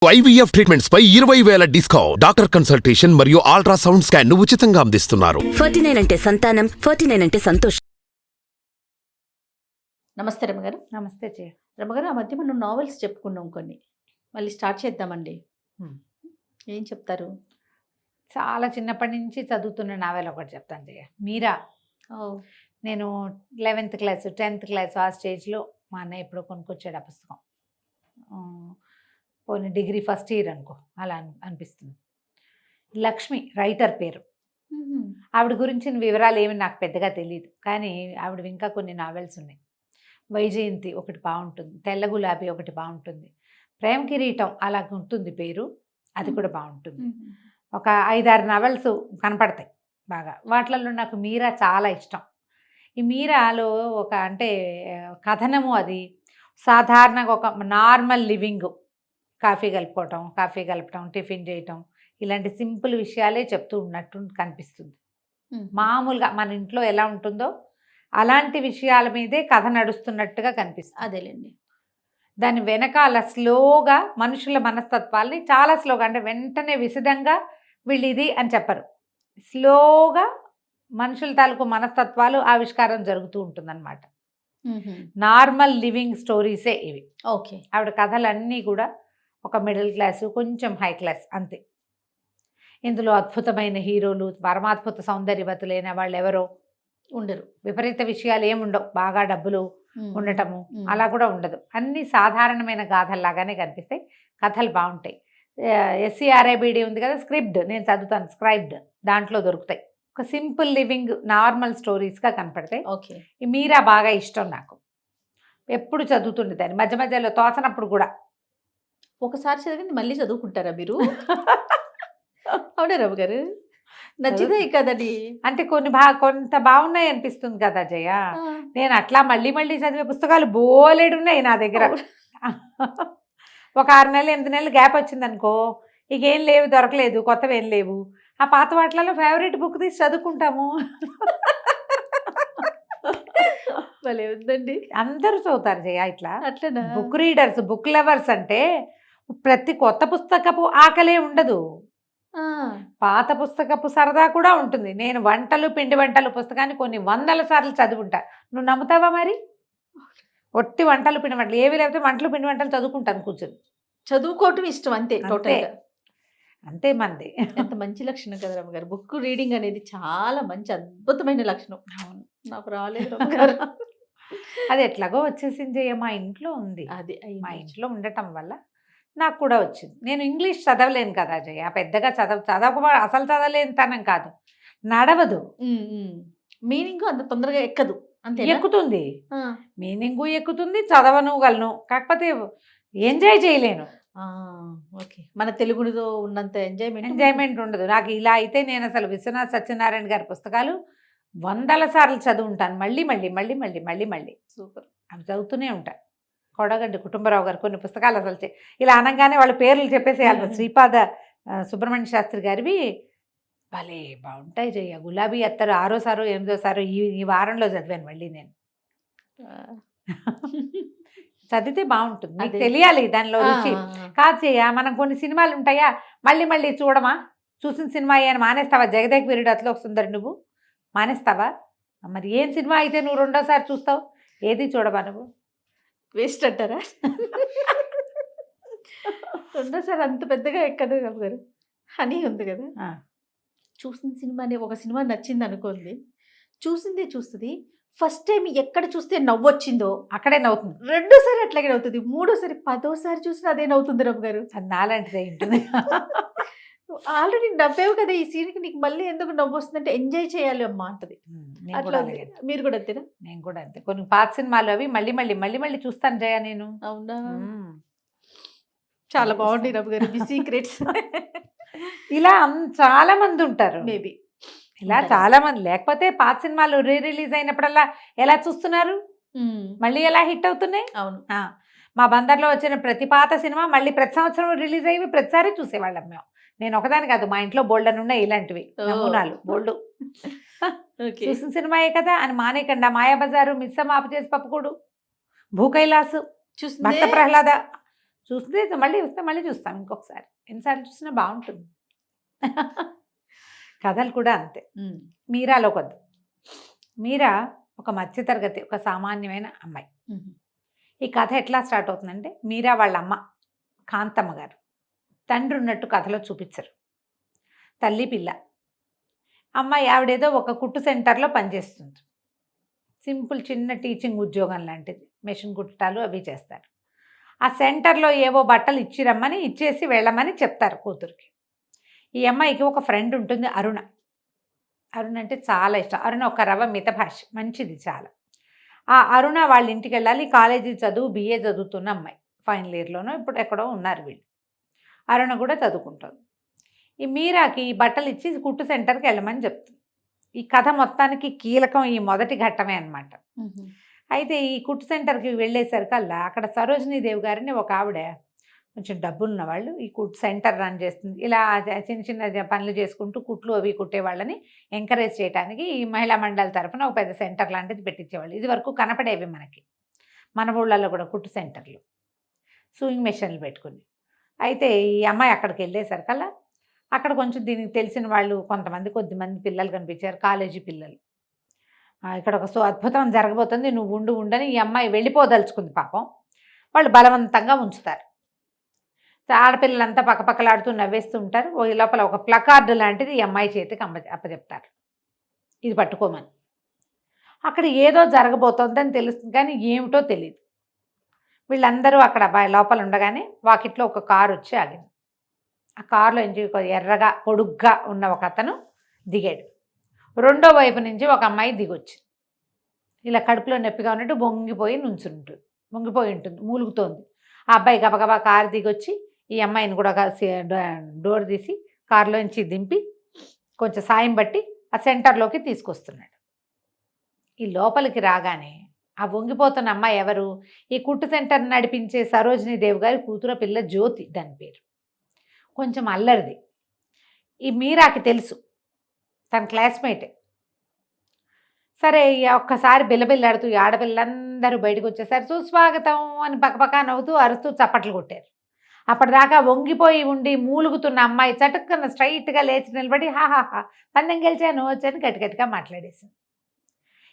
IVF treatments పై 20,000 discount. Doctor consultation మరియు ultrasound scan ను ఉచితంగా అందిస్తున్నారు. 49 అంటే సంతానం, 49 అంటే సంతోషం. నమస్తే రమగారు. నమస్తే జయ. రమగారు, ఆ మధ్య మనం నావెల్స్ చెప్పుకున్నాం కొన్ని, మళ్ళీ స్టార్ట్ చేద్దామండి. ఏం చెప్తారు? చాలా చిన్నప్పటి నుంచి చదువుతున్న నావెల్ ఒకటి చెప్తాను జయ. మీరా. నేను 11th క్లాస్ 10th క్లాస్ ఆ స్టేజ్లో మా అన్నయ్య ఎప్పుడో కొనుక్కొచ్చాడు ఆ పుస్తకం. పోనీ డిగ్రీ ఫస్ట్ ఇయర్ అనుకో, అలా అనిపిస్తుంది. లక్ష్మి రైటర్ పేరు. ఆవిడ గురించిన వివరాలు ఏమి నాకు పెద్దగా తెలియదు, కానీ ఆవిడ ఇంకా కొన్ని నావెల్స్ ఉన్నాయి. వైజయంతి ఒకటి బాగుంటుంది, తెల్ల గులాబీ ఒకటి బాగుంటుంది, ప్రేమ కిరీటం అలా ఉంటుంది పేరు, అది కూడా బాగుంటుంది. ఒక 5-6 నావెల్స్ కనపడతాయి బాగా. వాటిలలో నాకు మీరా చాలా ఇష్టం. ఈ మీరాలో ఒక అంటే కథనము, అది సాధారణంగా ఒక నార్మల్ లివింగ్, కాఫీ కలపటం, టిఫిన్ చేయటం, ఇలాంటి సింపుల్ విషయాలే చెప్తూ ఉన్నట్టు కనిపిస్తుంది. మామూలుగా మన ఇంట్లో ఎలా ఉంటుందో అలాంటి విషయాల మీదే కథ నడుస్తున్నట్టుగా కనిపిస్తుంది. అదేలేండి. దాని వెనకాల స్లోగా మనుషుల మనస్తత్వాల్ని చాలా స్లోగా, అంటే వెంటనే విశదంగా వీళ్ళు ఇది అని చెప్పరు, స్లోగా మనుషుల తాలూకు మనస్తత్వాలు ఆవిష్కారం జరుగుతూ ఉంటుందన్నమాట. నార్మల్ లివింగ్ స్టోరీసే ఇవి. ఓకే. ఆవిడ కథలన్నీ కూడా ఒక మిడిల్ క్లాసు, కొంచెం హై క్లాస్ అంతే. ఇందులో అద్భుతమైన హీరోలు, పరమాద్భుత సౌందర్యవతులైన వాళ్ళు ఎవరో ఉండరు, విపరీత విషయాలు ఏముండవు, బాగా డబ్బులు ఉండటము అలా కూడా ఉండదు. అన్ని సాధారణమైన గాథల్లాగానే కనిపిస్తాయి. కథలు బాగుంటాయి. SCRIBD ఉంది కదా, స్క్రిప్ట్ నేను చదువుతాను, స్క్రైబ్డ్, దాంట్లో దొరుకుతాయి. ఒక సింపుల్ లివింగ్ నార్మల్ స్టోరీస్గా కనపడతాయి. ఓకే. ఈ మీరా బాగా ఇష్టం నాకు, ఎప్పుడు చదువుతుండేదాన్ని, మధ్య మధ్యలో తోచనప్పుడు కూడా. ఒకసారి చదివింది మళ్ళీ చదువుకుంటారా మీరు? అవునా రమగారు? నచ్చితే కదండి. అంటే కొంత బాగున్నాయి అనిపిస్తుంది కదా జయ. నేను అట్లా మళ్ళీ మళ్ళీ చదివే పుస్తకాలు బోలెడున్నాయి నా దగ్గర. ఒక 6 నెలలు 8 నెలలు గ్యాప్ వచ్చింది అనుకో, ఇక ఏం లేవు, దొరకలేదు, కొత్తవి ఏం లేవు. ఆ పాత వాటిలలో ఫేవరెట్ బుక్ తీసి చదువుకుంటాము. భలే ఉందండి. అందరూ చదువుతారు జయ ఇట్లా. అట్లనా? బుక్ రీడర్స్, బుక్ లవర్స్ అంటే ప్రతి కొత్త పుస్తకపు ఆకలే ఉండదు, పాత పుస్తకపు సరదా కూడా ఉంటుంది. నేను పిండి వంటలు పుస్తకాన్ని కొన్ని 100 సార్లు చదువుకుంటా. నువ్వు నమ్ముతావా మరి? ఒట్టి పిండి వంటలు ఏవి లేకపోతే పిండి వంటలు చదువుకుంటాను కూర్చొని. చదువుకోవటం ఇష్టం అంతే, టోటల్గా అంతే మంది. ఎంత మంచి లక్షణం కదా రమగారు. బుక్ రీడింగ్ అనేది చాలా మంచి అద్భుతమైన లక్షణం. అవును, నాకు రాలేదు రమగారు. అది ఎట్లాగో వచ్చేసింది, మా ఇంట్లో ఉంది. అది మా ఇంట్లో ఉండటం వల్ల నాకు కూడా వచ్చింది. నేను ఇంగ్లీష్ చదవలేను కదా జయ, పెద్దగా అసలు చదవలేని తనం కాదు, నడవదు. మీనింగ్ అంత తొందరగా ఎక్కదు. అంతే. ఎక్కుతుంది, మీనింగు ఎక్కుతుంది, చదవనుగలను, కాకపోతే ఎంజాయ్ చేయలేను. ఓకే. మన తెలుగులో ఉన్నంత ఎంజాయ్మెంట్ ఉండదు నాకు. ఇలా అయితే నేను అసలు విశ్వనాథ్ సత్యనారాయణ గారి పుస్తకాలు 100 సార్లు చదువుంటాను, మళ్ళీ మళ్ళీ మళ్ళీ మళ్ళీ మళ్ళీ మళ్ళీ. సూపర్. అవి చదువుతూనే ఉంటాను. కొడగండి కుటుంబరావు గారు కొన్ని పుస్తకాలు అసలు ఇలా అనగానే వాళ్ళ పేర్లు చెప్పేసేయాలి. శ్రీపాద సుబ్రహ్మణ్య శాస్త్రి గారివి భలే బాగుంటాయి జయ. గులాబీ అత్తరు 6వ సారో 8వ సారో ఈ వారంలో చదివాను మళ్ళీ నేను. చదివితే బాగుంటుంది, మీకు తెలియాలి దానిలో రుచి. కాదు చెయ్య, మనం కొన్ని సినిమాలు ఉంటాయా మళ్ళీ మళ్ళీ చూడమా, చూసిన సినిమా అని మానేస్తావా? జగదేక్ వీరుడు అట్లా వస్తుందరు, నువ్వు మానేస్తావా? మరి ఏం సినిమా అయితే నువ్వు 2వ సారి చూస్తావు? ఏది చూడవా నువ్వు? వేస్ట్ అంటారా? 2వ సారి అంత పెద్దగా ఎక్కదు గారు. హనీ ఉంది కదా, చూసిన సినిమానే ఒక సినిమా నచ్చింది అనుకోండి, చూస్తుంది. ఫస్ట్ టైం ఎక్కడ చూస్తే నవ్వొచ్చిందో అక్కడే నవ్వుతుంది, 2వ సారి అట్లాగే నవ్వుతుంది, 3వ సారి 10వ సారి చూసినా అదే నవ్వుతుంది రమ్మ గారు. అది నాలాంటిదే ఉంటుంది. ఆల్రెడీ నవ్వేవు కదా, ఈ సీన్కి నీకు మళ్ళీ ఎందుకు నవ్వు వస్తుందంటే ఎంజాయ్ చేయాలి అమ్మా అంటది. అట్లా మీరు కూడా అంతేనా? నేను కూడా అంతే. కొన్ని పాత సినిమాలు అవి మళ్ళీ మళ్ళీ మళ్ళీ మళ్ళీ చూస్తాను జయ నేను. అవునా? చాలా బాగుంది రమ్మ గారు మీ సీక్రెట్స్. ఇలా చాలా మంది ఉంటారు, మేబీ ఇలా చాలా మంది. లేకపోతే పాత సినిమాలు రిలీజ్ అయినప్పుడల్లా ఎలా చూస్తున్నారు, మళ్ళీ ఎలా హిట్ అవుతున్నాయి. అవును. మా బందర్లో వచ్చిన ప్రతి పాత సినిమా మళ్ళీ ప్రతి సంవత్సరం రిలీజ్ అయ్యి ప్రతిసారి చూసేవాళ్ళం మేము. నేను ఒకదాని కాదు, మా ఇంట్లో బోల్డ్ అని ఉన్నాయి ఇలాంటివి నమూనాలు, బోల్డ్. చూసిన సినిమాయే కదా అని మానేకండా. మాయాబజారు, మిస్సమ్మ, ఆపు చేసి పప్పుకోడు, భూ కైలాసు, భక్త ప్రహ్లాద చూస్తే మళ్ళీ వస్తే మళ్ళీ చూస్తాం ఇంకొకసారి, ఎన్నిసార్లు చూసినా బాగుంటుంది. కథలు కూడా అంతే. మీరాలో కొద్ది, మీరా ఒక మధ్యతరగతి, ఒక సామాన్యమైన అమ్మాయి. ఈ కథ ఎట్లా స్టార్ట్ అవుతుందంటే, మీరా వాళ్ళ అమ్మ కాంతమ్మ గారు తండ్రి ఉన్నట్టు కథలో చూపించరు. తల్లి పిల్ల. అమ్మాయి ఆవిడేదో ఒక కుట్టు సెంటర్లో పనిచేస్తుంది. సింపుల్ చిన్న టీచింగ్ ఉద్యోగం లాంటిది, మెషిన్ కుట్టాలు అవి చేస్తారు. ఆ సెంటర్లో ఏవో బట్టలు ఇచ్చిరమ్మని, ఇచ్చేసి వెళ్ళమని చెప్తారు కూతురికి. ఈ అమ్మాయికి ఒక ఫ్రెండ్ ఉంటుంది, అరుణ. అరుణ అంటే చాలా ఇష్టం. అరుణ ఒక రవ మితభాష, మంచిది చాలా. ఆ అరుణ వాళ్ళ ఇంటికి వెళ్ళాలి. కాలేజీ చదువు, BA చదువుతున్న అమ్మాయి, ఫైనల్ ఇయర్లోనో ఇప్పుడు ఎక్కడో ఉన్నారు వీళ్ళు. అరుణ కూడా చదువుకుంటుంది. ఈ మీరాకి ఈ బట్టలు ఇచ్చి కుట్టు సెంటర్కి వెళ్ళమని చెప్తుంది. ఈ కథ మొత్తానికి కీలకం ఈ మొదటి ఘట్టమే అన్నమాట. అయితే ఈ కుట్టు సెంటర్కి వెళ్ళేసరికల్లా అక్కడ సరోజినీదేవి గారిని ఒక ఆవిడ, కొంచెం డబ్బులున్న వాళ్ళు, ఈ కుట్టు సెంటర్ రన్ చేస్తుంది. ఇలా చిన్న చిన్న పనులు చేసుకుంటూ కుట్లు అవి కుట్టే వాళ్ళని ఎంకరేజ్ చేయడానికి ఈ మహిళా మండలి తరఫున ఒక పెద్ద సెంటర్ లాంటిది పెట్టించేవాళ్ళు. ఇది వరకు కనపడేవి మనకి, మన ఊళ్ళల్లో కూడా కుట్టు సెంటర్లు, సూయింగ్ మెషిన్లు పెట్టుకుని. అయితే ఈ అమ్మాయి అక్కడికి వెళ్ళేసరికల్లా అక్కడ కొంచెం దీనికి తెలిసిన వాళ్ళు కొంతమంది, కొద్దిమంది పిల్లలు కనిపించారు, కాలేజీ పిల్లలు. ఇక్కడ ఒక అద్భుతం జరగబోతుంది, నువ్వు ఉండని ఈ అమ్మాయి వెళ్ళిపోదలుచుకుంది. పాపం వాళ్ళు బలవంతంగా ఉంచుతారు. ఆడపిల్లలంతా పక్కపక్కలాడుతూ నవ్వేస్తూ ఉంటారు. ఈ లోపల ఒక ప్లకార్డు లాంటిది ఈ అమ్మాయి చేతికి అప్పచెప్తారు, ఇది పట్టుకోమని. అక్కడ ఏదో జరగబోతోందని తెలుస్తుంది, కానీ ఏమిటో తెలియదు. వీళ్ళందరూ అక్కడ లోపల ఉండగానే వాకిట్లో ఒక కారు వచ్చి ఆగింది. ఆ కారులో నుంచి ఎర్రగా పొడుగ్గా ఉన్న ఒక అతను దిగాడు. రెండో వైపు నుంచి ఒక అమ్మాయి దిగొచ్చి ఇలా కడుపులో నొప్పిగా ఉన్నట్టు వంగిపోయి ఉంటుంది, మూలుగుతోంది. ఆ అబ్బాయి గబగబా కారు దిగొచ్చి ఈ అమ్మాయిని కూడా డోర్ తీసి కారులోంచి దింపి కొంచెం సాయం బట్టి ఆ సెంటర్లోకి తీసుకొస్తున్నాడు. ఈ లోపలికి రాగానే ఆ వంగిపోతున్న అమ్మాయి ఎవరు? ఈ కుట్టు సెంటర్ నడిపించే సరోజినీదేవి గారి కూతురు పిల్ల జ్యోతి, దాని పేరు. కొంచెం అల్లరిది. ఈ మీరాకి తెలుసు, తన క్లాస్మేటే. సరే ఒక్కసారి బిల్లబిల్లాడుతూ ఈ ఆడపిల్లందరూ బయటకు వచ్చేసారు. సుస్వాగతం అని పక్కపక్క నవ్వుతూ అరుస్తూ చప్పట్లు కొట్టారు. అప్పటిదాకా వంగిపోయి ఉండి మూలుగుతున్న అమ్మాయి చటుక్కున స్ట్రైట్గా లేచి నిలబడి హాహాహా పందెం గెలిచాను వచ్చని గట్టిగట్టిగా మాట్లాడేసింది.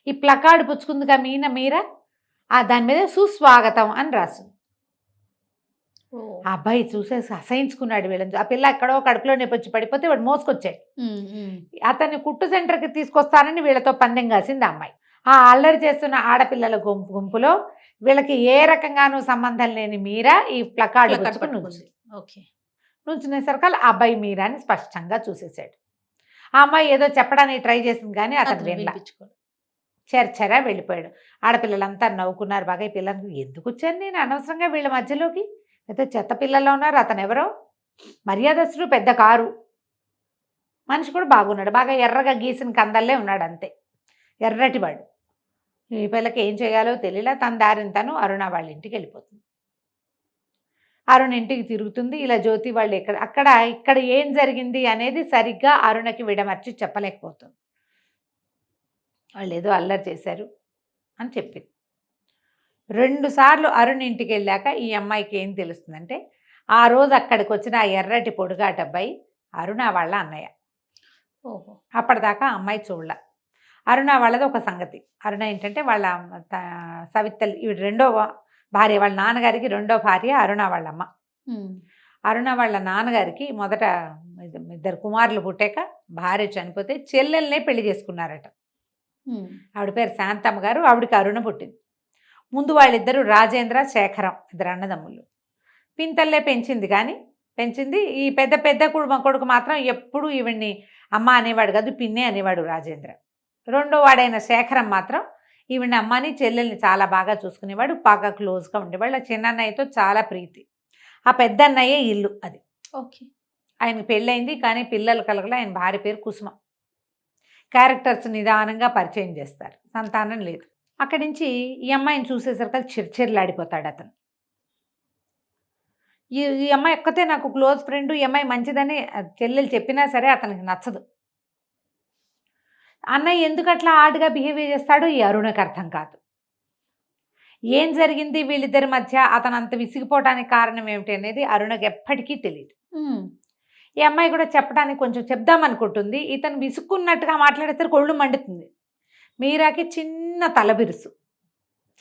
ఈ ప్లకార్డు పుచ్చుకుందిగా మీరా, దాని మీద సుస్వాగతం అని రాసింది. ఆ అబ్బాయి చూసేసి అసహించుకున్నాడు వీళ్ళని. ఆ పిల్ల ఎక్కడో కడుపులో నొప్పి పడిపోతే వాడు మోసుకొచ్చాడు. అతన్ని కుట్టు సెంటర్కి తీసుకొస్తానని వీళ్ళతో పందెం కాసింది ఆ అమ్మాయి. ఆ అల్లరి చేస్తున్న ఆడపిల్లల గుంపులో వీళ్ళకి ఏ రకంగానూ సంబంధం లేని మీరా ఈ ప్లకార్డు నుంచునేసరికి ఆ అబ్బాయి మీరాని స్పష్టంగా చూసేశాడు. ఆ అమ్మాయి ఏదో చెప్పడానికి ట్రై చేసింది, కానీ అతను వినిపించుకోడు, చెరచెరా వెళ్ళిపోయాడు. ఆడపిల్లలంతా నవ్వుకున్నారు బాగా. ఈ పిల్లలకు ఎందుకు వచ్చాను నేను అనవసరంగా వీళ్ళ మధ్యలోకి, అయితే చెత్త పిల్లల్లో ఉన్నారు. అతను ఎవరో మర్యాదస్తుడు, పెద్ద కారు మనిషి కూడా బాగున్నాడు, బాగా ఎర్రగా గీసిన కందల్లే ఉన్నాడు, అంతే ఎర్రటివాడు. ఈ పిల్లకి ఏం చేయాలో తెలియలా. తన దారిని తను అరుణ వాళ్ళ ఇంటికి వెళ్ళిపోతుంది. అరుణ ఇంటికి తిరుగుతుంది. ఇలా జ్యోతి వాళ్ళు ఇక్కడ ఏం జరిగింది అనేది సరిగ్గా అరుణకి విడమర్చి చెప్పలేకపోతుంది. వాళ్ళు ఏదో అల్లరి చేశారు అని చెప్పింది. 2 సార్లు అరుణ్ ఇంటికి వెళ్ళాక ఈ అమ్మాయికి ఏం తెలుస్తుందంటే, ఆ రోజు అక్కడికి వచ్చిన ఆ ఎర్రటి పొడుగాటి అబ్బాయి అరుణ వాళ్ళ అన్నయ్య. అప్పటిదాకా అమ్మాయి చూడల. అరుణ వాళ్ళది ఒక సంగతి. అరుణ ఏంటంటే వాళ్ళ సవితల్లి, ఇవి రెండో భార్య, వాళ్ళ నాన్నగారికి రెండో భార్య అరుణ వాళ్ళమ్మ. అరుణ వాళ్ళ నాన్నగారికి మొదట 2 కుమారులు పుట్టాక భార్య చనిపోతే చెల్లెల్నే పెళ్లి చేసుకున్నారట. ఆవిడ పేరు శాంతమ్మ గారు, ఆవిడకి అరుణ పుట్టింది. ముందు వాళ్ళిద్దరూ రాజేంద్ర, శేఖరం, 2 అన్నదమ్ములు. పింతల్లే పెంచింది. ఈ పెద్ద కొడుకు మాత్రం ఎప్పుడూ ఈవిడ్ని అమ్మ అనేవాడు కాదు, పిన్నే అనేవాడు రాజేంద్ర. రెండో వాడైన శేఖరం మాత్రం ఈవిడ్ని అమ్మని చెల్లెల్ని చాలా బాగా చూసుకునేవాడు, బాగా క్లోజ్గా ఉండేవాళ్ళు. చిన్నన్నయ్యతో చాలా ప్రీతి. ఆ పెద్ద అన్నయ్యే ఇల్లు అది. ఓకే. ఆయనకి పెళ్ళయింది, కానీ పిల్లలు కలగల. ఆయన భార్య పేరు కుసుమ. క్యారెక్టర్స్ నిదానంగా పరిచయం చేస్తారు, సంతానం లేదు. అక్కడి నుంచి ఈ అమ్మాయిని చూసేసరికి చిర్చిర్లాడిపోతాడు అతను. ఈ అమ్మాయి ఒక్కతే నాకు క్లోజ్ ఫ్రెండ్, ఈ అమ్మాయి మంచిదని చెల్లెలు చెప్పినా సరే అతనికి నచ్చదు. అన్నయ్య ఎందుకు అట్లా ఆడుగా బిహేవ్ చేస్తాడో ఈ అరుణకి అర్థం కాదు. ఏం జరిగింది వీళ్ళిద్దరి మధ్య, అతను అంత విసిగిపోవడానికి కారణం ఏమిటి అనేది అరుణకి ఎప్పటికీ తెలియదు. ఈ అమ్మాయి కూడా చెప్పడానికి కొంచెం చెప్దాం అనుకుంటుంది. ఇతను విసుక్కున్నట్టుగా మాట్లాడేసరికి ఒళ్ళు మండుతుంది. మీరాకి చిన్న తలబిరుసు,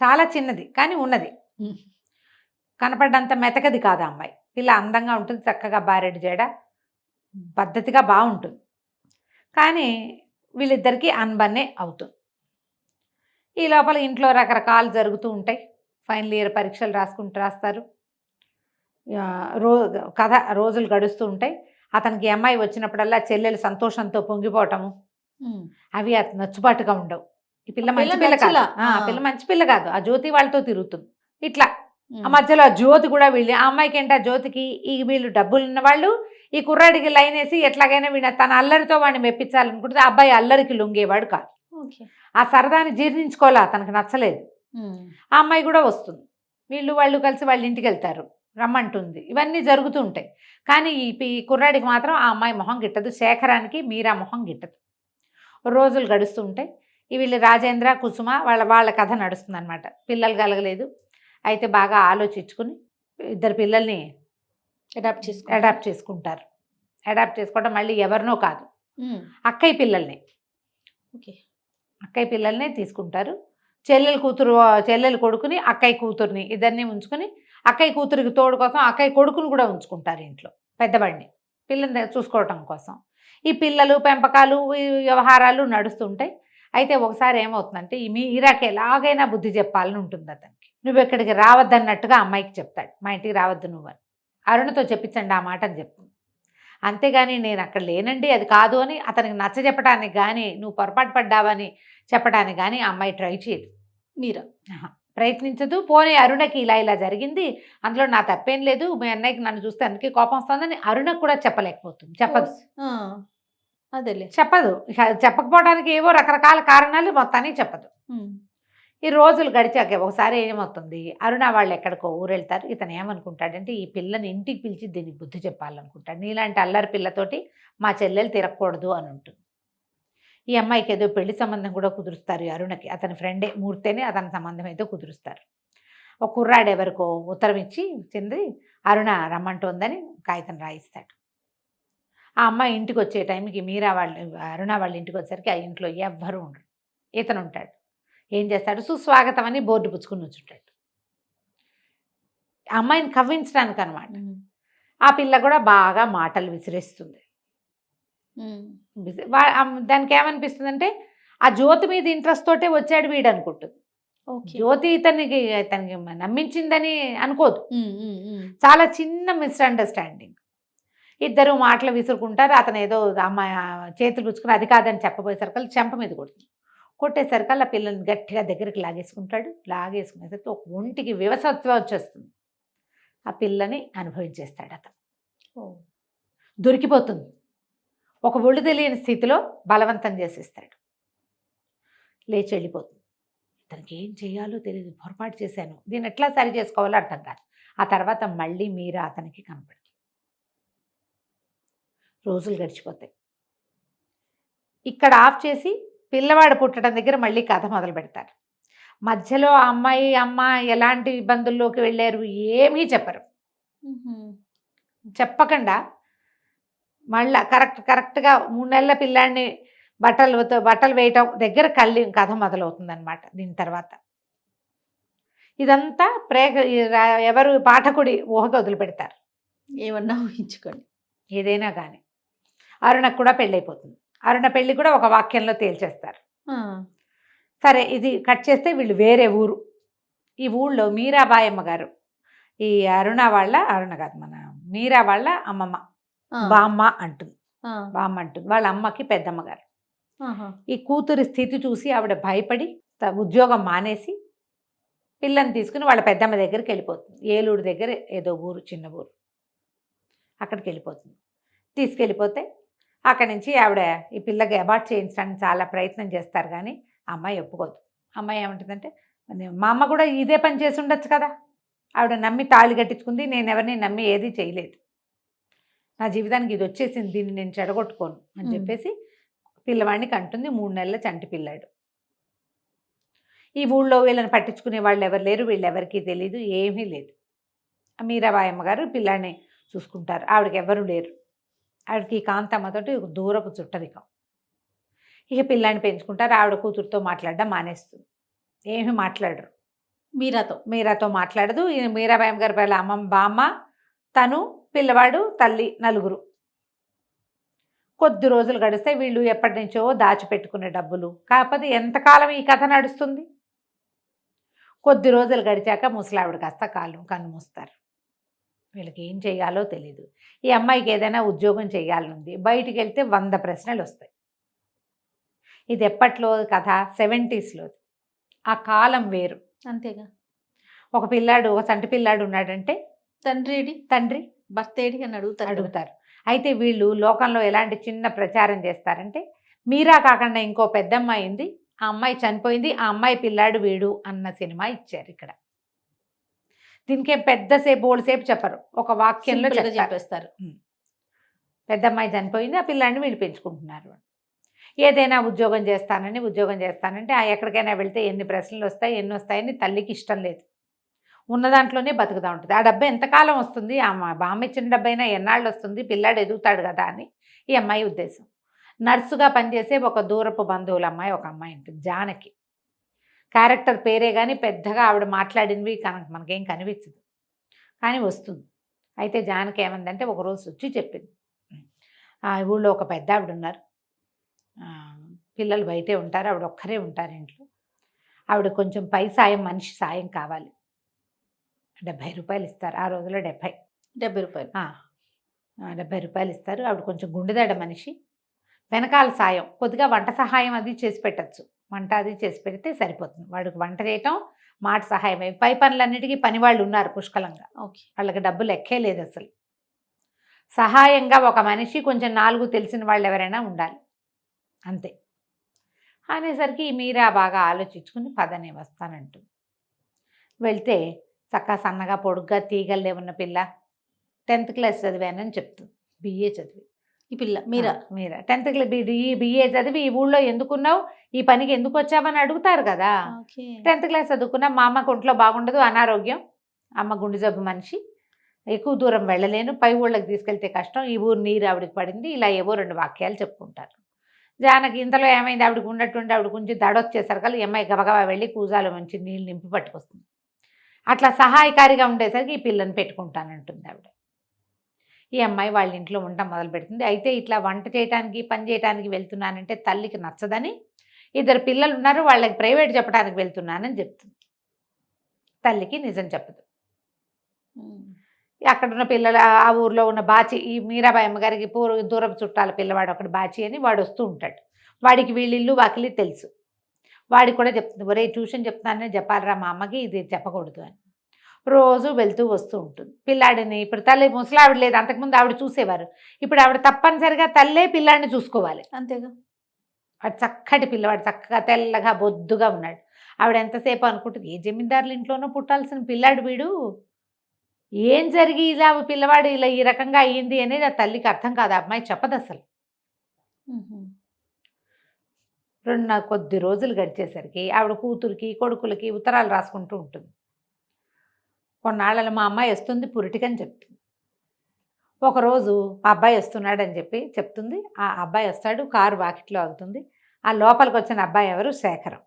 చాలా చిన్నది కానీ ఉన్నది, కనపడ్డంత మెతకది కాదు అమ్మాయి. పిల్ల అందంగా ఉంటుంది, చక్కగా బారెడు జడ, పద్ధతిగా బాగుంటుంది. కానీ వీళ్ళిద్దరికీ అన్బన్నే అవుతుంది. ఈ లోపల ఇంట్లో రకరకాలు జరుగుతూ ఉంటాయి. ఫైనల్ ఇయర్ పరీక్షలు రాస్తారు. రోజులు గడుస్తూ ఉంటాయి. అతనికి అమ్మాయి వచ్చినప్పుడల్లా చెల్లెలు సంతోషంతో పొంగిపోవటము అవి అతను నచ్చుబాటుగా ఉండవు. ఈ పిల్ల మంచి పిల్ల కాదు, పిల్ల మంచి పిల్ల కాదు, ఆ జ్యోతి వాళ్ళతో తిరుగుతుంది. ఇట్లా ఆ మధ్యలో ఆ జ్యోతి కూడా వీళ్ళు, ఆ అమ్మాయికి ఏంటి, ఆ జ్యోతికి ఈ వీళ్ళు డబ్బులు ఉన్న వాళ్ళు ఈ కుర్రాడికి లైన్ వేసి ఎట్లాగైనా వీళ్ళ తన అల్లరితో వాడిని మెప్పించాలనుకుంటే ఆ అబ్బాయి అల్లరికి లొంగేవాడు కాదు. ఆ సరదాని జీర్ణించుకోలే, అతనికి నచ్చలేదు. ఆ అమ్మాయి కూడా వస్తుంది, వాళ్ళు కలిసి వాళ్ళ ఇంటికి వెళ్తారు, రమ్మంటుంది, ఇవన్నీ జరుగుతూ ఉంటాయి. కానీ ఈ కుర్రాడికి మాత్రం ఆ అమ్మాయి మొహం గిట్టదు, శేఖరానికి మీరా మొహం గిట్టదు. రోజులు గడుస్తూ ఉంటాయి. వీళ్ళు రాజేంద్ర కుసుమ వాళ్ళ కథ నడుస్తుంది అనమాట. పిల్లలు కలగలేదు, అయితే బాగా ఆలోచించుకుని ఇద్దరు పిల్లల్ని అడాప్ట్ చేసుకుంటారు. అడాప్ట్ చేసుకోవడం మళ్ళీ ఎవరినో కాదు, అక్కయ్య పిల్లల్నే తీసుకుంటారు. చెల్లెలు కొడుకుని అక్కయ్య కూతుర్ని ఇద్దరిని ఉంచుకొని అక్కయ్య కూతురికి తోడు కోసం అక్కయ్య కొడుకుని కూడా ఉంచుకుంటారు ఇంట్లో, పెద్దవాడిని పిల్లని చూసుకోవటం కోసం. ఈ పిల్లలు పెంపకాలు ఈ వ్యవహారాలు నడుస్తుంటాయి. అయితే ఒకసారి ఏమవుతుందంటే ఈ మీరాకి ఎలాగైనా బుద్ధి చెప్పాలని ఉంటుంది అతనికి. నువ్వు ఇక్కడికి రావద్దన్నట్టుగా అమ్మాయికి చెప్తాడు, మా ఇంటికి రావద్దు నువ్వు అని. అరుణతో చెప్పించండి ఆ మాట అని చెప్తుంది. అంతేగాని నేను అక్కడ లేనండి అది కాదు అని అతనికి నచ్చ చెప్పడానికి కానీ, నువ్వు పొరపాటు పడ్డావని చెప్పడానికి కానీ ఆ అమ్మాయి ట్రై చేయదు. మీరా ప్రయత్నించదు. పోనీ అరుణకి ఇలా జరిగింది, అందులో నా తప్పేం లేదు, మీ అన్నయ్యకి నన్ను చూస్తే అందుకే కోపం వస్తుందని అరుణకు కూడా చెప్పలేకపోతుంది, చెప్పదు. అదేలే చెప్పదు. చెప్పకపోవడానికి ఏవో రకరకాల కారణాలు మొత్తానికి చెప్పదు. ఈ రోజులు గడిచాక ఒకసారి ఏమవుతుంది, అరుణ వాళ్ళు ఎక్కడికో ఊరు వెళ్తారు. ఇతను ఏమనుకుంటాడంటే ఈ పిల్లని ఇంటికి పిలిచి దీనికి బుద్ధి చెప్పాలనుకుంటాడు. నీలాంటి అల్లరి పిల్లతోటి మా చెల్లెలు తిరగకూడదు అని ఉంటుంది. ఈ అమ్మాయికి ఏదో పెళ్లి సంబంధం కూడా కుదురుస్తారు అరుణకి, అతని ఫ్రెండే మూర్తేనే అతని సంబంధం ఏదో కుదురుస్తారు. ఒక కుర్రాడు ఎవరికో ఉత్తరం ఇచ్చి చెంది అరుణ రమ్మంటోందని కాగితం రాయిస్తాడు. ఆ అమ్మాయి ఇంటికి వచ్చే టైంకి అరుణ వాళ్ళ ఇంటికి వచ్చేసరికి ఆ ఇంట్లో ఎవ్వరూ ఉండరు. ఇతను ఉంటాడు. ఏం చేస్తాడు, సుస్వాగతం అని బోర్డు పుచ్చుకుని వచ్చుంటాడు అమ్మాయిని కవ్వించడానికి అనమాట. ఆ పిల్ల కూడా బాగా మాటలు విసిరేస్తుంది. దానికి ఏమనిపిస్తుంది అంటే ఆ జ్యోతి మీద ఇంట్రెస్ట్ తోటే వచ్చాడు వీడు అనుకుంటుంది. జ్యోతి ఇతనికి నమ్మించిందని అనుకోదు. చాలా చిన్న మిస్అండర్స్టాండింగ్. ఇద్దరు మాటలు విసురుకుంటారు. అతను ఏదో అమ్మాయి చేతులు పుచ్చుకుని అది కాదని చెప్పబోయేసరికల్లా చెంప మీద కొట్టేసరికల్లా పిల్లల్ని గట్టిగా దగ్గరికి లాగేసుకునేసరికి ఒక ఒంటికి వివసత్వం వచ్చేస్తుంది. ఆ పిల్లని అనుభవించేస్తాడు అతను. దొరికిపోతుంది. ఒక ఒళ్ళు తెలియని స్థితిలో బలవంతం చేసేస్తాడు. లేచి వెళ్ళిపోతుంది. ఇతనికి ఏం చేయాలో తెలియదు, పొరపాటు చేశాను, దీన్ని ఎట్లా సరి చేసుకోవాలో అర్థం కాదు. ఆ తర్వాత మళ్ళీ మీరా అతనికి కనపడుతుంది. రోజులు గడిచిపోతాయి. ఇక్కడ ఆఫ్ చేసి పిల్లవాడు పుట్టడం దగ్గర మళ్ళీ కథ మొదలు పెడతారు. మధ్యలో అమ్మ ఎలాంటి ఇబ్బందుల్లోకి వెళ్ళారు ఏమీ చెప్పరు. చెప్పకుండా మళ్ళా కరెక్ట్గా 3 నెలల పిల్లాడిని బట్టలు వేయటం దగ్గర కథ మొదలవుతుంది అనమాట. దీని తర్వాత ఇదంతా ఎవరు పాఠకుడి ఊహకు వదిలిపెడతారు. ఏమన్నా ఊహించుకోండి, ఏదైనా కానీ. అరుణకు కూడా పెళ్ళైపోతుంది. అరుణ పెళ్ళి కూడా ఒక వాక్యంలో తేల్చేస్తారు. సరే, ఇది కట్ చేస్తే వీళ్ళు వేరే ఊరు. ఈ ఊళ్ళో మీరాబాయమ్మ గారు, ఈ అరుణ కాదు మన మీరా వాళ్ళ అమ్మమ్మ బామ్మ అంటుంది. వాళ్ళ అమ్మకి పెద్దమ్మ గారు. ఈ కూతురి స్థితి చూసి ఆవిడ భయపడి ఉద్యోగం మానేసి పిల్లని తీసుకుని వాళ్ళ పెద్దమ్మ దగ్గరికి వెళ్ళిపోతుంది. ఏలూరు దగ్గర ఏదో ఊరు, చిన్న ఊరు, అక్కడికి వెళ్ళిపోతుంది. తీసుకెళ్ళిపోతే అక్కడి నుంచి ఆవిడ ఈ పిల్లకి అబార్ట్ చేయించడానికి చాలా ప్రయత్నం చేస్తారు, కానీ అమ్మాయి ఒప్పుకోదు. అమ్మాయి ఏమంటుందంటే, మా అమ్మ కూడా ఇదే పని చేసి ఉండొచ్చు కదా, ఆవిడ నమ్మి తాళి కట్టించుకుంది, నేను ఎవరిని నమ్మి ఏది చేయలేదు, నా జీవితానికి ఇది వచ్చేసింది, దీన్ని నేను చెడగొట్టుకోను అని చెప్పేసి పిల్లవాడిని కంటుంది. 3 నెలల చంటి పిల్లాడు. ఈ ఊళ్ళో వీళ్ళని పట్టించుకునే వాళ్ళు ఎవరు లేరు, వీళ్ళెవరికీ తెలీదు, ఏమీ లేదు. మీరాబాయమ్మ గారు పిల్లాన్ని చూసుకుంటారు. ఆవిడకి ఎవరు లేరు. ఆవిడకి కాంతమ్మతోటి ఒక దూరపు చుట్టరికం. ఇక పిల్లాన్ని పెంచుకుంటారు. ఆవిడ కూతురుతో మాట్లాడడం మానేస్తుంది, ఏమీ మాట్లాడరు. మీరాతో మాట్లాడదు. మీరాబాయమ్మ గారి పిల్ల అమ్మమ్మ బామ్మ, తను, పిల్లవాడు, తల్లి, నలుగురు. కొద్ది రోజులు గడిస్తే వీళ్ళు ఎప్పటి నుంచో దాచిపెట్టుకునే డబ్బులు. కాకపోతే ఎంతకాలం ఈ కథ నడుస్తుంది? కొద్ది రోజులు గడిచాక ముసలావిడ కాస్త కన్ను మూస్తారు. వీళ్ళకి ఏం చేయాలో తెలీదు. ఈ అమ్మాయికి ఏదైనా ఉద్యోగం చేయాలనుంది. బయటికి వెళ్తే 100 ప్రశ్నలు వస్తాయి. ఇది ఎప్పట్లో కథ? 70sలో. ఆ కాలం వేరు. అంతేగా. ఒక పిల్లాడు, ఒక చంటి పిల్లాడు ఉన్నాడంటే తండ్రి భర్త ఏడి అని అడుగుతారు. అయితే వీళ్ళు లోకంలో ఎలాంటి చిన్న ప్రచారం చేస్తారంటే, మీరా కాకుండా ఇంకో పెద్దమ్మాయి ఉంది, ఆ అమ్మాయి చనిపోయింది, ఆ అమ్మాయి పిల్లాడు వీడు అన్న సినిమా ఇచ్చారు ఇక్కడ. దీనికేం పెద్దసేపు ఓడిసేపు చెప్పరు, ఒక వాక్యంలో చెప్పేస్తారు. పెద్దమ్మాయి చనిపోయింది, ఆ పిల్లాడిని వీళ్ళు పెంచుకుంటున్నారు. ఏదైనా ఉద్యోగం చేస్తానంటే ఎక్కడికైనా వెళ్తే ఎన్ని ప్రశ్నలు వస్తాయి, ఎన్ని వస్తాయని తల్లికి ఇష్టం లేదు. ఉన్న దాంట్లోనే బతుకుతూ ఉంటుంది. ఆ డబ్బు ఎంతకాలం వస్తుంది, ఆ బామ్మ ఇచ్చిన డబ్బైనా ఎన్నాళ్ళు వస్తుంది, పిల్లాడు ఎదుగుతాడు కదా అని ఈ అమ్మాయి ఉద్దేశం. నర్సుగా పనిచేసే ఒక దూరపు బంధువుల అమ్మాయి, ఒక అమ్మాయి ఉంటుంది, జానకి. క్యారెక్టర్ పేరే కానీ పెద్దగా ఆవిడ మాట్లాడినవి మనకేం కనిపించదు, కానీ వస్తుంది. అయితే జానకి ఏమందంటే ఒకరోజు వచ్చి చెప్పింది, ఆ ఊళ్ళో ఒక పెద్ద ఆవిడ ఉన్నారు, పిల్లలు బయటే ఉంటారు, ఆవిడ ఒక్కరే ఉంటారు ఇంట్లో. ఆవిడ కొంచెం పై సాయం, మనిషి సాయం కావాలి. 70 రూపాయలు ఇస్తారు. ఆ రోజుల్లో 70 రూపాయలు 70 రూపాయలు ఇస్తారు. ఆవిడ కొంచెం గుండెదాడ మనిషి. వెనకాల సాయం కొద్దిగా వంట సహాయం అది చేసి పెట్టచ్చు. వంట అది చేసి పెడితే సరిపోతుంది. వాడికి వంట చేయటం, మాట సహాయం. పై పనులన్నిటికీ పని వాళ్ళు ఉన్నారు పుష్కలంగా. వాళ్ళకి డబ్బులు ఎక్కే లేదు అసలు. సహాయంగా ఒక మనిషి, కొంచెం 4 తెలిసిన వాళ్ళు ఎవరైనా ఉండాలి, అంతే. అనేసరికి మీరా బాగా ఆలోచించుకుని పదనే వస్తానంటుంది. వెళ్తే చక్కగా సన్నగా పొడుగ్గా తీగల్లే ఉన్న పిల్ల, 10th క్లాస్ చదివానని చెప్తుంది. BA చదివి ఈ పిల్ల మీరా 10th క్లాస్ BA చదివి ఈ ఊళ్ళో ఎందుకున్నావు, ఈ పనికి ఎందుకు వచ్చావని అడుగుతారు కదా. 10th క్లాస్ చదువుకున్నా, మా అమ్మకు ఒంట్లో బాగుండదు, అనారోగ్యం, అమ్మ గుండె జబ్బు మనిషి, ఎక్కువ దూరం వెళ్ళలేను, పై ఊళ్ళకి తీసుకెళ్తే కష్టం, ఈ ఊరు నీరు ఆవిడకి పడింది, ఇలా ఏవో 2 వాక్యాలు చెప్పుకుంటారు. జానకి ఇంతలో ఏమైంది, ఆవిడకి ఉన్నట్టుండి ఆవిడ కొంచెం దడొచ్చేసరికి ఈ అమ్మాయి గబగబా వెళ్ళి కూజాలో మంచి నీళ్ళు నింపి పట్టుకొస్తుంది. అట్లా సహాయకారిగా ఉండేసరికి ఈ పిల్లని పెట్టుకుంటానంటుంది ఆవిడ. ఈ అమ్మాయి వాళ్ళ ఇంట్లో ఉండటం మొదలు పెడుతుంది. అయితే ఇట్లా వంట చేయడానికి, పని చేయడానికి వెళ్తున్నానంటే తల్లికి నచ్చదని, 2 పిల్లలు ఉన్నారు, వాళ్ళకి ప్రైవేట్ చెప్పడానికి వెళ్తున్నానని చెప్తుంది. తల్లికి నిజం చెప్పదు. అక్కడున్న పిల్లలు, ఆ ఊర్లో ఉన్న బాచి, ఈ మీరాబాయి అమ్మగారికి దూరపు చుట్టాల పిల్లవాడు ఒకటి బాచి అని, వాడు వస్తూ ఉంటాడు. వాడికి వీళ్ళిల్లు వాకిలి తెలుసు. వాడికి కూడా చెప్తుంది, ఒరే ట్యూషన్ చెప్తానని చెప్పాలరా మా అమ్మకి, ఇది చెప్పకూడదు అని. రోజు వెళ్తూ వస్తూ ఉంటుంది. పిల్లాడిని ఇప్పుడు తల్లి, ముసలావిడ లేదు, అంతకుముందు ఆవిడ చూసేవారు, ఇప్పుడు ఆవిడ తప్పనిసరిగా తల్లే పిల్లాడిని చూసుకోవాలి. అంతేగా. వాడు చక్కటి పిల్లవాడు, చక్కగా తెల్లగా బొద్దుగా ఉన్నాడు. ఆవిడ ఎంతసేపు అనుకుంటుంది, ఏ జమీందారుల ఇంట్లోనో పుట్టాల్సిన పిల్లాడు వీడు, ఏం జరిగి ఇలా పిల్లవాడు ఇలా ఈ రకంగా అయ్యింది అనేది ఆ తల్లికి అర్థం కాదు. ఆ అమ్మాయి చెప్పదు అసలు. కొద్ది రోజులు గడిచేసరికి ఆవిడ కూతురికి, కొడుకులకి ఉత్తరాలు రాసుకుంటూ ఉంటుంది. కొన్నాళ్ళలో మా అమ్మాయి వస్తుంది పురిటికని చెప్తుంది. ఒకరోజు ఆ అబ్బాయి వస్తున్నాడని చెప్తుంది. ఆ అబ్బాయి వస్తాడు, కారు వాకిట్లో ఆగుతుంది. ఆ లోపలికి వచ్చిన అబ్బాయి ఎవరు? శేఖరం.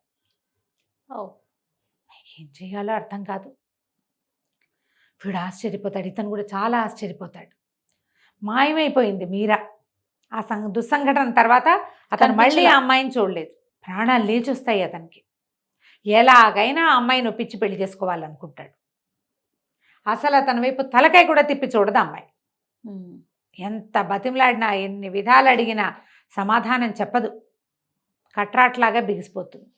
ఏం చేయాలో అర్థం కాదు. వీడు ఆశ్చర్యపోతాడు, ఇతను కూడా చాలా ఆశ్చర్యపోతాడు. మాయమైపోయింది మీరా. ఆ దుస్సంఘటన తర్వాత అతను మళ్ళీ ఆ అమ్మాయిని చూడలేదు. ప్రాణాలు లేచొస్తాయి అతనికి. ఎలాగైనా ఆ అమ్మాయిని ఒప్పించి పెళ్లి చేసుకోవాలనుకుంటాడు. అసలు అతని వైపు తలకాయ కూడా తిప్పి చూడదు అమ్మాయి. ఎంత బతిమలాడినా, ఎన్ని విధాలు అడిగినా సమాధానం చెప్పదు. కట్రాట్లాగా బిగిసిపోతుంది.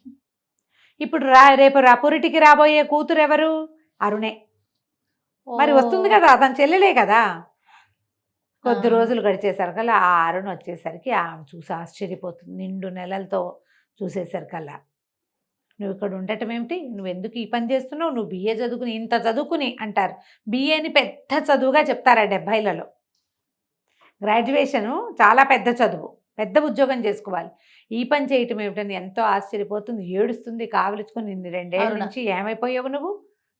ఇప్పుడు రేపు పురిటికి రాబోయే కూతురు ఎవరు? అరుణే. మరి వస్తుంది కదా, అతని చెల్లెలే కదా. కొద్ది రోజులు గడిచేసరికల్లా ఆ అరుణ్ వచ్చేసరికి ఆమె చూసి ఆశ్చర్యపోతుంది. 2 నెలలతో చూసేసరికల్లా, నువ్వు ఇక్కడ ఉండటం ఏమిటి, నువ్వు ఎందుకు ఈ పని చేస్తున్నావు, నువ్వు BA చదువుకుని, ఇంత చదువుకుని అంటారు. BAని పెద్ద చదువుగా చెప్తారు 70లలో. గ్రాడ్యుయేషను చాలా పెద్ద చదువు, పెద్ద ఉద్యోగం చేసుకోవాలి. ఈ పని చేయటం ఏమిటని ఎంతో ఆశ్చర్యపోతుంది, ఏడుస్తుంది, కావలించుకొని నిన్ను 2 ఏళ్ళ అవునా? నుంచి ఏమైపోయావు నువ్వు,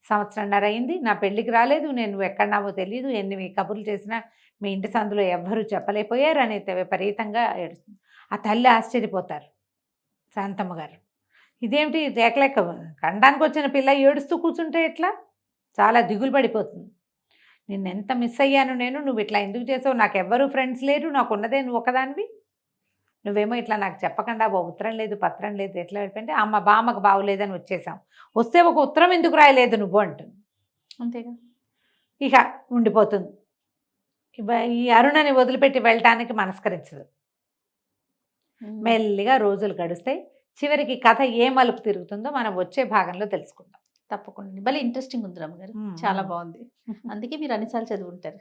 సంవత్సరంన్నర అయింది, నా పెళ్ళికి రాలేదు, నేను నువ్వు ఎక్కడున్నావో తెలియదు, ఎన్ని కబుర్లు చేసినా మీ ఇంటి సందులో ఎవ్వరూ చెప్పలేకపోయారు అని విపరీతంగా ఏడుస్తుంది. ఆ తల్లి ఆశ్చర్యపోతారు, శాంతమ్మ గారు. ఇదేమిటి రేకలేక కండానికి వచ్చిన పిల్ల ఏడుస్తూ కూర్చుంటే ఎట్లా, చాలా దిగులు పడిపోతుంది. నిన్ను ఎంత మిస్ అయ్యాను నేను, నువ్వు ఇట్లా ఎందుకు చేసావు, నాకు ఎవ్వరూ ఫ్రెండ్స్ లేరు, నాకు ఉన్నదే నువ్వు ఒకదానివి, నువ్వేమో ఇట్లా నాకు చెప్పకుండా ఓ ఉత్తరం లేదు పత్రం లేదు ఎట్లా వెళ్ళిపోయింటే, అమ్మ బామ్మకు బాగోలేదని వచ్చేసాం, వస్తే ఒక ఉత్తరం ఎందుకు రాయలేదు నువ్వు అంటుంది. అంతేగా. ఇక ఉండిపోతుంది. ఈ అరుణని వదిలిపెట్టి వెళ్ళటానికి మనస్కరించదు. మెల్లిగా రోజులు గడుస్తాయి. చివరికి కథ ఏ మలుపు తిరుగుతుందో మనం వచ్చే భాగంలో తెలుసుకుందాం. తప్పకుండా. భలే ఇంట్రెస్టింగ్ ఉంది రమ్మగారు, చాలా బాగుంది. అందుకే మీరు అన్నిసార్లు చదువుంటారు.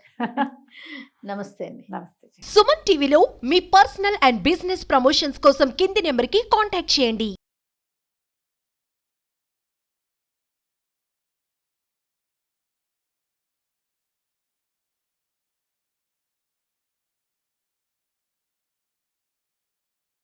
నమస్తే అండి. నమస్తే. సుమన్ టీవీలో మీ పర్సనల్ అండ్ బిజినెస్ ప్రమోషన్స్ కోసం కింది నెంబర్కి కాంటాక్ట్ చేయండి.